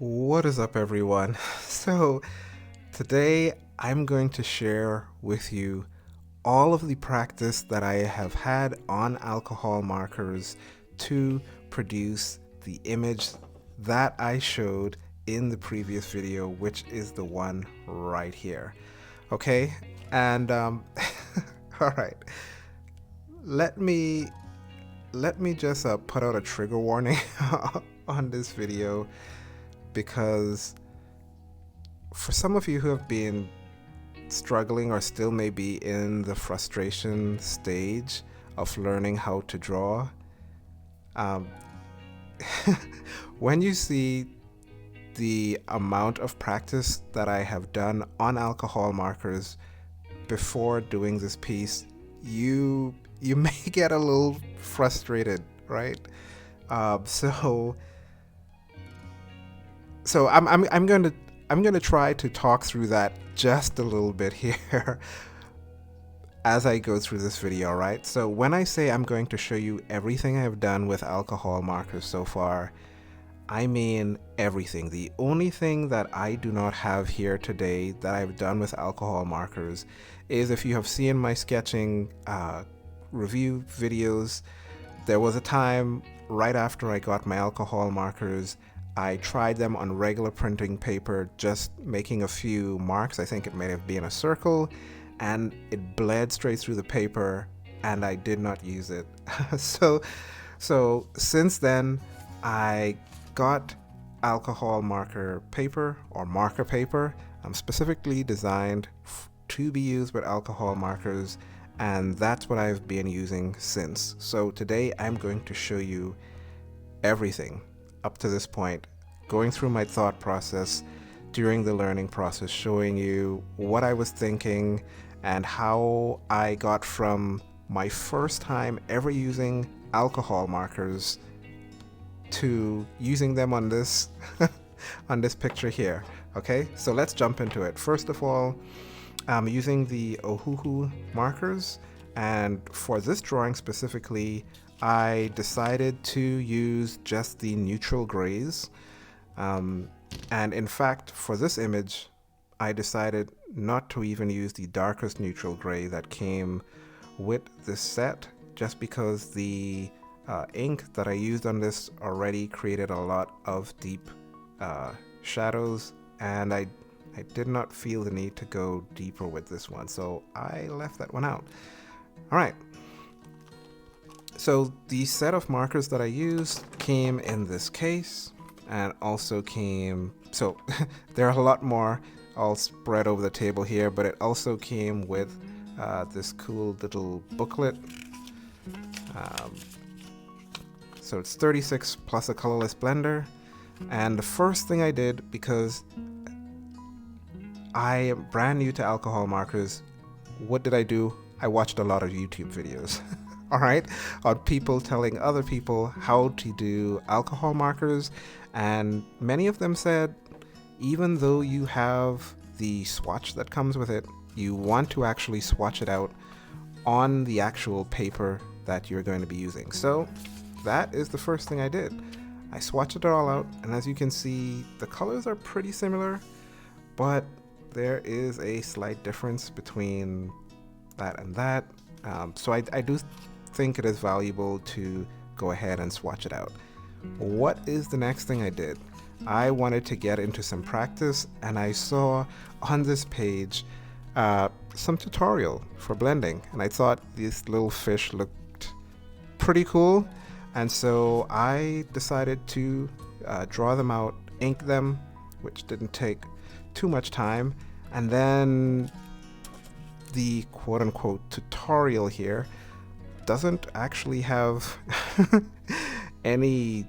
What is up, everyone? So, today I'm going to share with you all of the practice that I have had on alcohol markers to produce the image that I showed in the previous video, which is the one right here. Okay? And, all right. Let me let me just put out a trigger warning on this video because for some of you who have been struggling or still may be in the frustration stage of learning how to draw, um, when you see the amount of practice that I have done on alcohol markers before doing this piece, you may get a little frustrated, right? Um, so so I'm going to try to talk through that just a little bit here as I go through this video, right? So when I say I'm going to show you everything I've done with alcohol markers so far, I mean everything. The only thing that I do not have here today that I've done with alcohol markers is, if you have seen my sketching review videos, there was a time right after I got my alcohol markers, I tried them on regular printing paper, just making a few marks. I think it may have been a circle, and it bled straight through the paper, and I did not use it. so, so since then, I got alcohol marker paper or marker paper, specifically designed to be used with alcohol markers, and that's what I've been using since. So today I'm going to show you everything up to this point, going through my thought process during the learning process, showing you what I was thinking and how I got from my first time ever using alcohol markers to using them on this on this picture here. Okay, so let's jump into it. First of all, I'm using the Ohuhu markers, and for this drawing specifically, I decided to use just the neutral grays. And in fact, for this image, I decided not to even use the darkest neutral gray that came with this set, just because the ink that I used on this already created a lot of deep shadows, and I did not feel the need to go deeper with this one, so I left that one out. All right. So the set of markers that I used came in this case, and also came, so there are a lot more all spread over the table here, but it also came with this cool little booklet. Um, so it's 36 plus a colorless blender. And the first thing I did, because I am brand new to alcohol markers, what did I do? I watched a lot of YouTube videos. All right, on people telling other people how to do alcohol markers, and many of them said, even though you have the swatch that comes with it, you want to actually swatch it out on the actual paper that you're going to be using. So that is the first thing I did. I swatched it all out, and as you can see, the colors are pretty similar, but there is a slight difference between that and that. So I do think it is valuable to go ahead and swatch it out. What is the next thing I did? I wanted to get into some practice, and I saw on this page some tutorial for blending, and I thought these little fish looked pretty cool, and so I decided to draw them out, ink them, which didn't take too much time, and then the quote-unquote tutorial here doesn't actually have any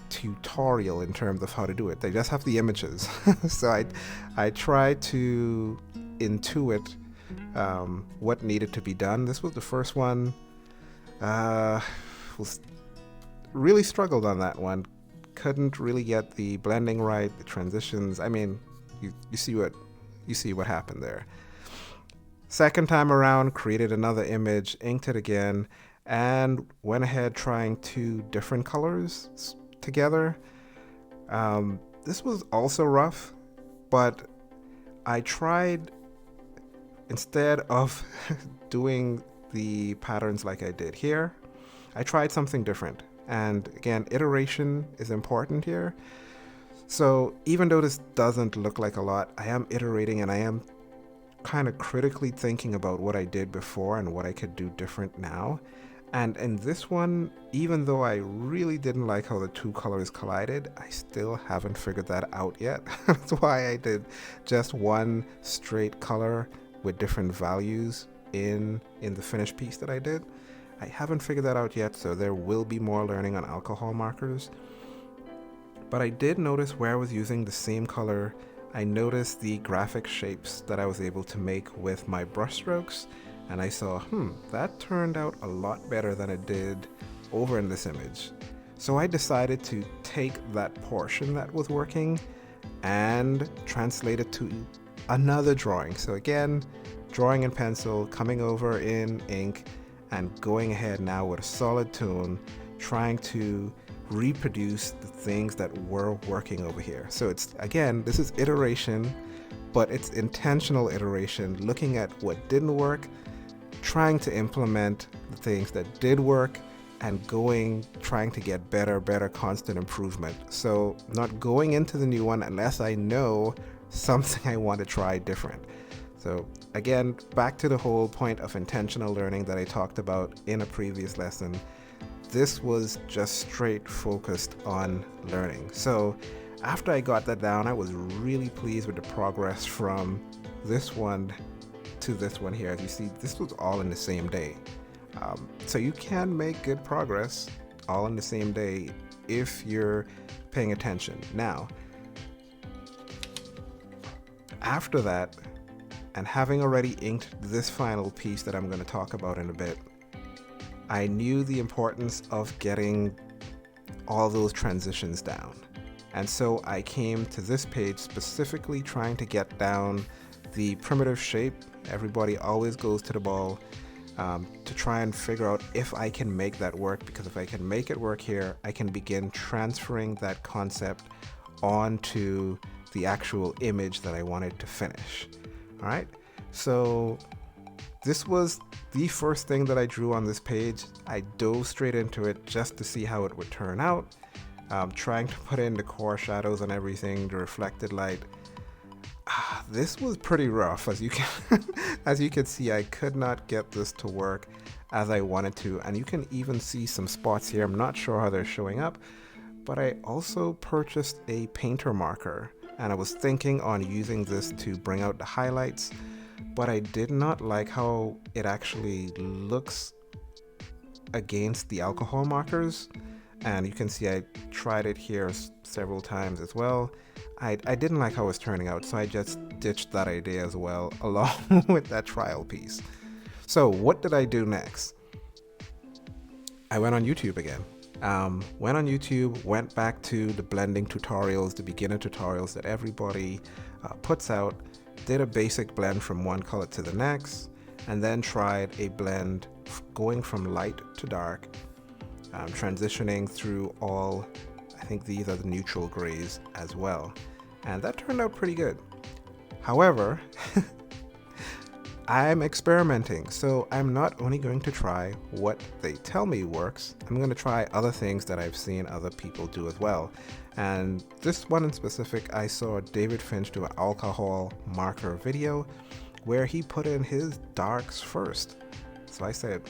tutorial in terms of how to do it. They just have the images. So I tried to intuit what needed to be done. This was the first one. Was really struggled on that one. Couldn't really get the blending right, the transitions. I mean, you see what happened there. Second time around, created another image, inked it again, and went ahead trying two different colors together. This was also rough, but I tried, instead of doing the patterns like I did here, I tried something different. And again, iteration is important here. So even though this doesn't look like a lot, I am iterating and I am kind of critically thinking about what I did before and what I could do different now. And in this one, even though I really didn't like how the two colors collided, I still haven't figured that out yet. That's why I did just one straight color with different values in the finished piece that I did. I haven't figured that out yet, so there will be more learning on alcohol markers. But I did notice where I was using the same color, I noticed the graphic shapes that I was able to make with my brush strokes, and I saw, that turned out a lot better than it did over in this image. So I decided to take that portion that was working and translate it to another drawing. So again, drawing in pencil, coming over in ink, and going ahead now with a solid tone, trying to reproduce the things that were working over here. So it's, again, this is iteration, but it's intentional iteration, looking at what didn't work, trying to implement the things that did work, and trying to get better, constant improvement. So not going into the new one unless I know something I want to try different. So again, back to the whole point of intentional learning that I talked about in a previous lesson. This was just straight focused on learning. So after I got that down, I was really pleased with the progress from this one to this one here. As you see, this was all in the same day. So you can make good progress all in the same day if you're paying attention. Now, after that, and having already inked this final piece that I'm going to talk about in a bit, I knew the importance of getting all those transitions down. And so I came to this page specifically trying to get down the primitive shape. Everybody always goes to the ball to try and figure out if I can make that work, because if I can make it work here, I can begin transferring that concept onto the actual image that I wanted to finish. All right, so this was the first thing that I drew on this page. I dove straight into it just to see how it would turn out, trying to put in the core shadows and everything, the reflected light. This was pretty rough, as you can see. I could not get this to work as I wanted to, and you can even see some spots here. I'm not sure how they're showing up, but I also purchased a painter marker, and I was thinking on using this to bring out the highlights, but I did not like how it actually looks against the alcohol markers. And you can see I tried it here several times as well. I didn't like how it was turning out, so I just ditched that idea as well, along with that trial piece. So what did I do next? I went on YouTube again. Went back to the blending tutorials, the beginner tutorials that everybody puts out, did a basic blend from one color to the next, and then tried a blend going from light to dark, transitioning through all, I think these are the neutral grays as well. And that turned out pretty good. However, I'm experimenting, so I'm not only going to try what they tell me works, I'm going to try other things that I've seen other people do as well. And this one in specific, I saw David Finch do an alcohol marker video where he put in his darks first. So I said,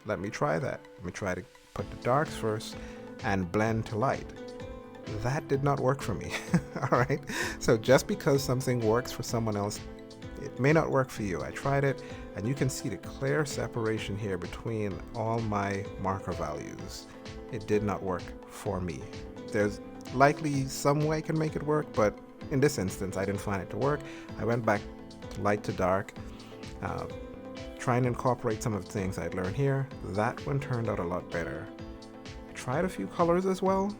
let me try that. Let me try to put the darks first and blend to light. That did not work for me. All right. So just because something works for someone else, it may not work for you. I tried it, and you can see the clear separation here between all my marker values. It did not work for me. There's likely some way I can make it work, but in this instance, I didn't find it to work. I went back to light to dark, trying to incorporate some of the things I'd learned here. That one turned out a lot better. I tried a few colors as well.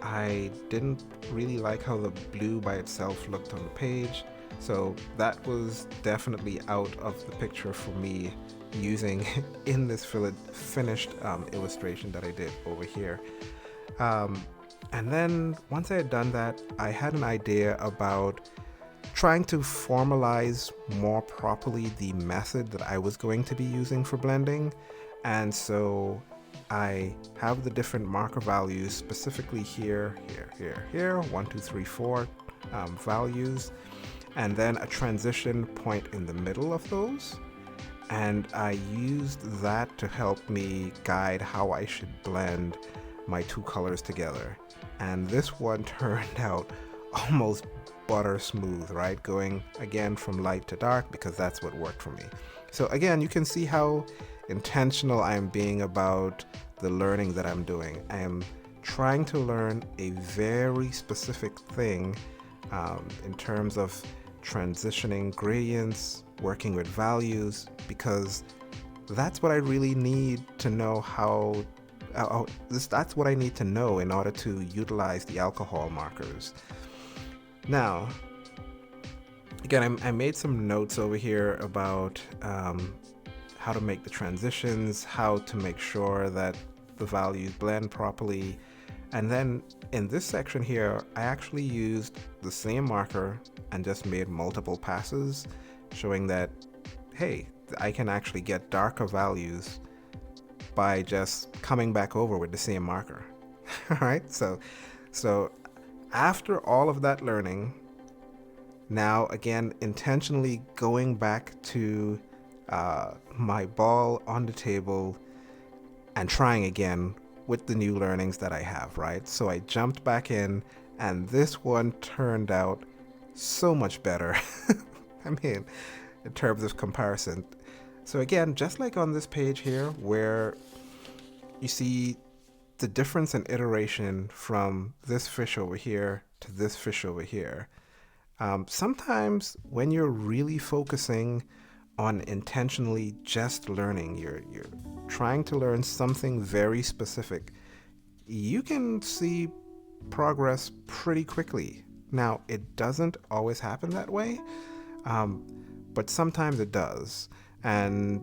I didn't really like how the blue by itself looked on the page, so that was definitely out of the picture for me using in this finished illustration that I did over here. And then once I had done that, I had an idea about trying to formalize more properly the method that I was going to be using for blending. And so I have the different marker values specifically here, 1, 2, 3, 4 values, and then a transition point in the middle of those. And I used that to help me guide how I should blend my two colors together. And this one turned out almost butter smooth, right? Going again from light to dark because that's what worked for me. So again, you can see how intentional I'm being about the learning that I'm doing. I am trying to learn a very specific thing in terms of transitioning gradients, working with values, because that's what I really need to know how that's what I need to know in order to utilize the alcohol markers. Now, again, I made some notes over here about how to make the transitions, how to make sure that the values blend properly. And then in this section here, I actually used the same marker and just made multiple passes, showing that, hey, I can actually get darker values by just coming back over with the same marker. All right, so after all of that learning, now again intentionally going back to my ball on the table and trying again with the new learnings that I have, right? So I jumped back in, and this one turned out so much better. I mean, in terms of comparison. So again, just like on this page here, where you see the difference in iteration from this fish over here to this fish over here. Sometimes when you're really focusing on intentionally just learning, you're trying to learn something very specific, you can see progress pretty quickly. Now, it doesn't always happen that way, but sometimes it does. And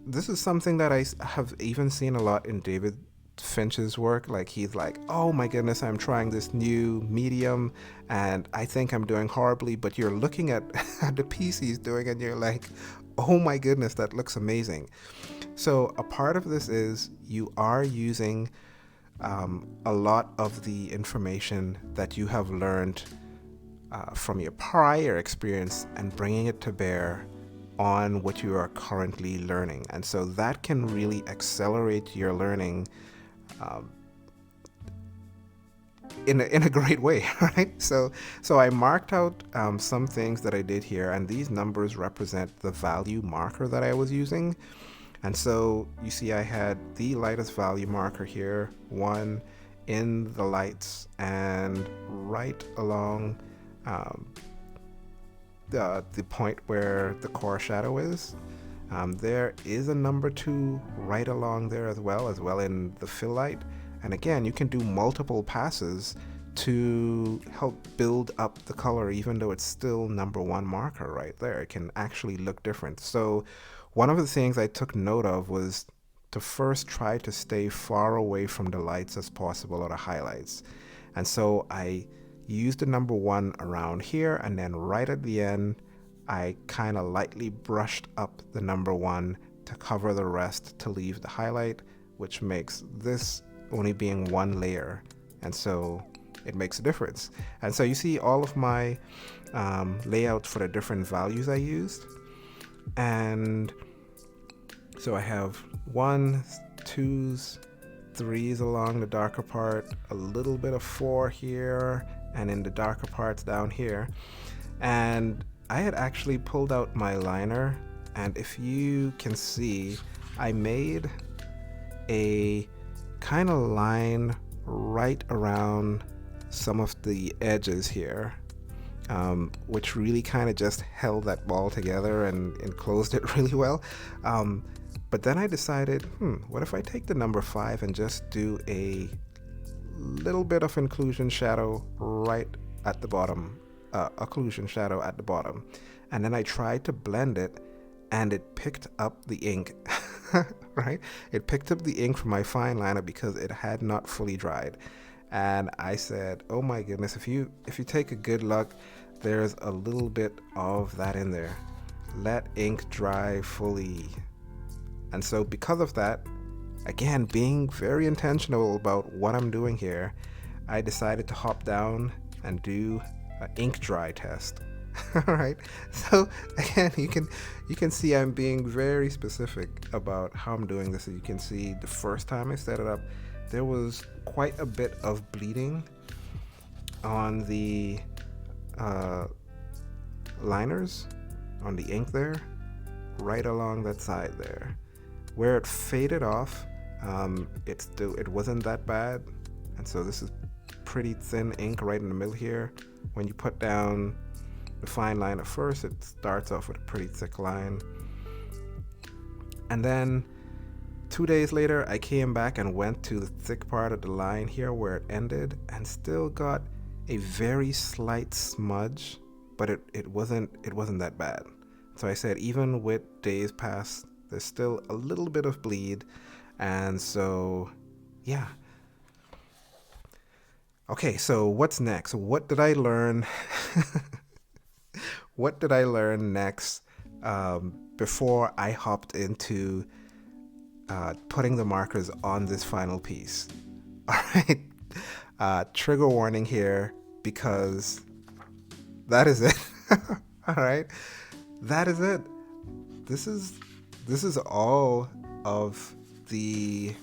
this is something that I have even seen a lot in David Finch's work. Like, he's like, oh my goodness, I'm trying this new medium and I think I'm doing horribly, but you're looking at the piece he's doing and you're like, oh my goodness, that looks amazing. So a part of this is you are using a lot of the information that you have learned from your prior experience and bringing it to bear on what you are currently learning. And so that can really accelerate your learning in a great way, right? So I marked out some things that I did here, and these numbers represent the value marker that I was using. And so you see I had the lightest value marker here, 1 in the lights, and right along the point where the core shadow is. There is a number 2 right along there as well in the fill light. And again, you can do multiple passes to help build up the color, even though it's still number 1 marker right there. It can actually look different. So one of the things I took note of was to first try to stay far away from the lights as possible, or the highlights. And so I used the number 1 around here, and then right at the end, I kind of lightly brushed up the number 1 to cover the rest to leave the highlight, which makes this only being 1 layer. And so it makes a difference. And so you see all of my layouts for the different values I used. And so I have 1s, 2s, 3s along the darker part, a little bit of 4 here, and in the darker parts down here. And I had actually pulled out my liner, and if you can see, I made a kind of line right around some of the edges here, which really kind of just held that ball together and enclosed it really well. But then I decided, what if I take the number 5 and just do a little bit of inclusion shadow right at the bottom, occlusion shadow at the bottom. And then I tried to blend it, and it picked up the ink, right? It picked up the ink from my fine liner because it had not fully dried. And I said, oh my goodness, if you take a good look, there's a little bit of that in there. Let ink dry fully. And so because of that, again, being very intentional about what I'm doing here, I decided to hop down and do an ink dry test. All right. So again, you can see I'm being very specific about how I'm doing this. You can see the first time I set it up, there was quite a bit of bleeding on the uh, liners, on the ink there, right along that side there. Where it faded off, it wasn't that bad, and so this is pretty thin ink right in the middle here. When you put down the fine line at first, it starts off with a pretty thick line, and then 2 days later I came back and went to the thick part of the line here where it ended, and still got a very slight smudge, but it wasn't that bad. So I said, even with days past, there's still a little bit of bleed. And so, yeah. Okay, so what's next? What did I learn? What did I learn next before I hopped into putting the markers on this final piece? All right. Trigger warning here, because that is it. All right. That is it. This is all of the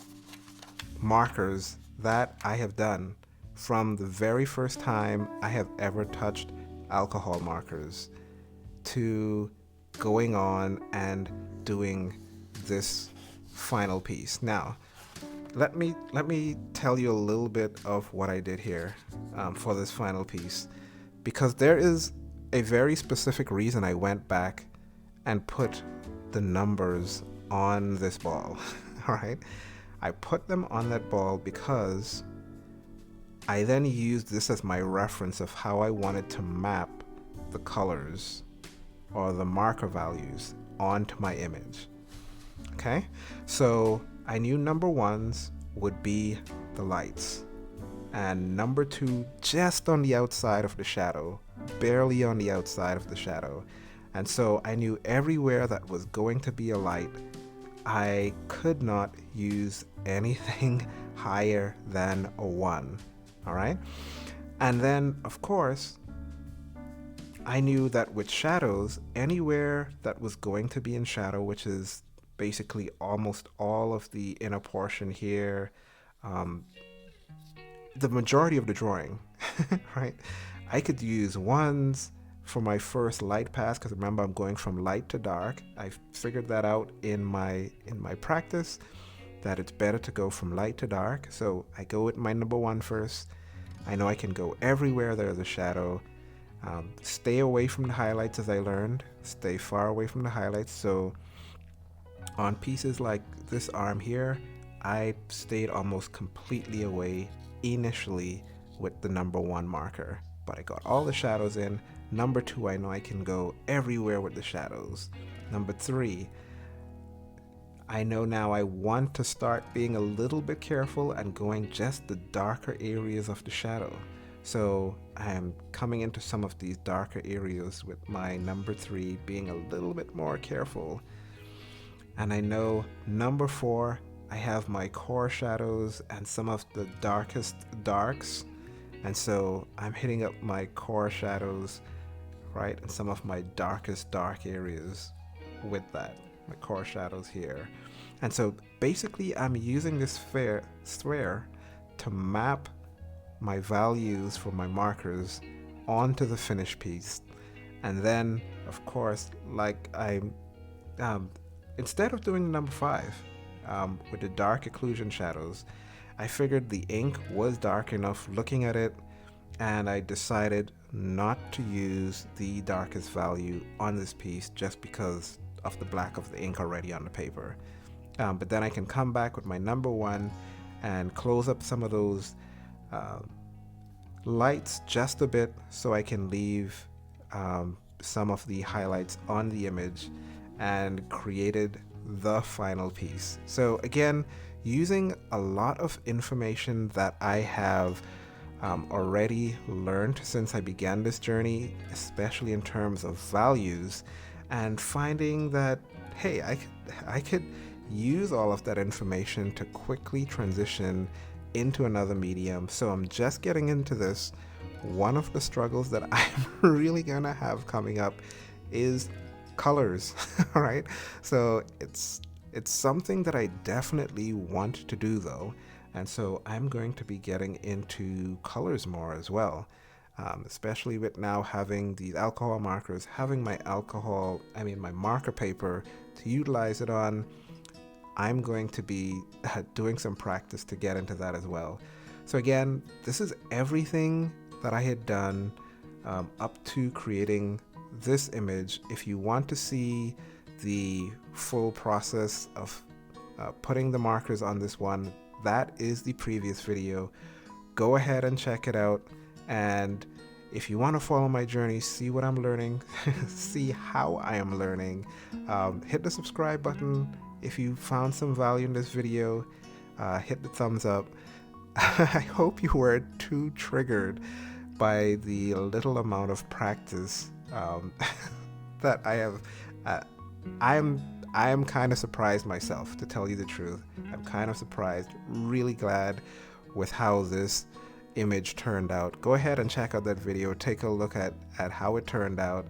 markers that I have done from the very first time I have ever touched alcohol markers to going on and doing this final piece. Now, let me tell you a little bit of what I did here for this final piece, because there is a very specific reason I went back and put the numbers on this ball. All right, I put them on that ball because I then used this as my reference of how I wanted to map the colors or the marker values onto my image. Okay, so I knew number ones would be the lights, and number two just on the outside of the shadow, barely on the outside of the shadow. And so I knew everywhere that was going to be a light, I could not use anything higher than a 1. All right, and then of course I knew that with shadows, anywhere that was going to be in shadow, which is basically almost all of the inner portion here, the majority of the drawing, right? I could use ones for my first light pass, because remember, I'm going from light to dark. I figured that out in my practice, that it's better to go from light to dark. So I go with my number 1 first. I know I can go everywhere there's a shadow. Stay away from the highlights, as I learned. Stay far away from the highlights. So on pieces like this arm here, I stayed almost completely away initially with the number 1 marker. But I got all the shadows in. Number 2, I know I can go everywhere with the shadows. Number 3, I know now I want to start being a little bit careful and going just the darker areas of the shadow. So I'm coming into some of these darker areas with my number 3, being a little bit more careful. And I know number 4, I have my core shadows and some of the darkest darks. And so I'm hitting up my core shadows, right, and some of my darkest dark areas with that, my core shadows here. And so basically I'm using this sphere to map my values for my markers onto the finished piece. And then of course, like I'm instead of doing number 5 with the dark occlusion shadows, I figured the ink was dark enough looking at it, and I decided not to use the darkest value on this piece just because of the black of the ink already on the paper. But then I can come back with my number 1 and close up some of those lights just a bit, so I can leave some of the highlights on the image, and created the final piece. So again, using a lot of information that I have already learned since I began this journey, especially in terms of values, and finding that, hey, I could use all of that information to quickly transition into another medium. So I'm just getting into this. One of the struggles that I'm really gonna have coming up is colors. All right, so it's something that I definitely want to do though, and so I'm going to be getting into colors more as well, especially with now having these alcohol markers, having my my marker paper to utilize it on. I'm going to be doing some practice to get into that as well. So again, this is everything that I had done up to creating this image. If you want to see the full process of putting the markers on this one, that is the previous video. Go ahead and check it out. And if you want to follow my journey, see what I'm learning, see how I am learning, hit the subscribe button. If you found some value in this video, hit the thumbs up. I hope you weren't too triggered by the little amount of practice that I have. I am kind of surprised myself, to tell you the truth. I'm kind of surprised, really glad with how this image turned out. Go ahead and check out that video, take a look at how it turned out,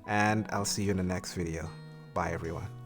and I'll see you in the next video. Bye everyone.